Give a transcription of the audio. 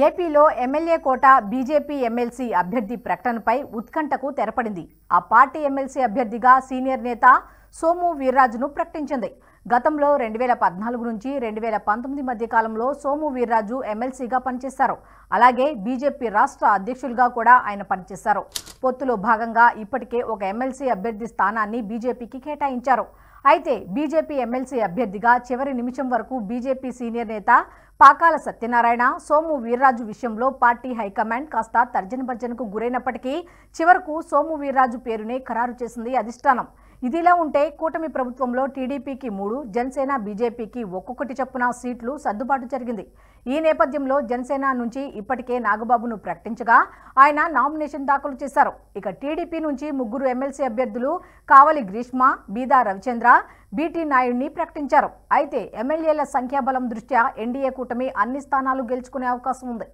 ఏపీలో ఎమ్మెల్యే కోట BJP MLC అభ్యర్థి ప్రకటనపై ఉత్కంఠకు తెరపడింది. ఆ పార్టీ ఎమ్మెల్సీ అభ్యర్థిగా సీనియర్ నేత సోము వీర్రాజును ప్రకటించింది. గతంలో 2014 నుంచి 2019 మధ్య కాలంలో సోము వీర్రాజు ఎమ్మెల్సీగా పనిచేశారు. అలాగే బీజేపీ రాష్ట్ర అధ్యక్షులుగా కూడా ఆయన పనిచేశారు. పొత్తులో భాగంగా ఇప్పటికే ఒక ఎమ్మెల్సీ అభ్యర్థి స్థానాన్ని బీజేపీకి కేటాయించారు. అయితే బీజేపీ ఎమ్మెల్సీ అభ్యర్థిగా చివరి నిమిషం వరకు బీజేపీ సీనియర్ నేత పాకాల సత్యనారాయణ, సోము వీర్రాజు విషయంలో పార్టీ హైకమాండ్ కాస్త తర్జనభర్జనకు గురైనప్పటికీ చివరకు సోము వీర్రాజు పేరునే ఖరారు చేసింది అధిష్టానం. ఇదిలా ఉంటే కూటమి ప్రభుత్వంలో టీడీపీకి 3, జనసేన బీజేపీకి ఒక్కొక్కటి చొప్పున సీట్లు సర్దుబాటు జరిగింది. ఈ నేపథ్యంలో జనసేన నుంచి ఇప్పటికే నాగబాబును ప్రకటించగా ఆయన నామినేషన్ దాఖలు చేశారు. ఇక టీడీపీ నుంచి 3 ఎమ్మెల్సీ అభ్యర్థులు కావలి గ్రీష్మ, బీదా రవిచంద్ర, బీటీ నాయుడిని ప్రకటించారు. అయితే ఎమ్మెల్యేల సంఖ్యాబలం దృష్ట్యా ఎన్డీఏ కూటమి అన్ని స్థానాలు గెలుచుకునే అవకాశం ఉంది.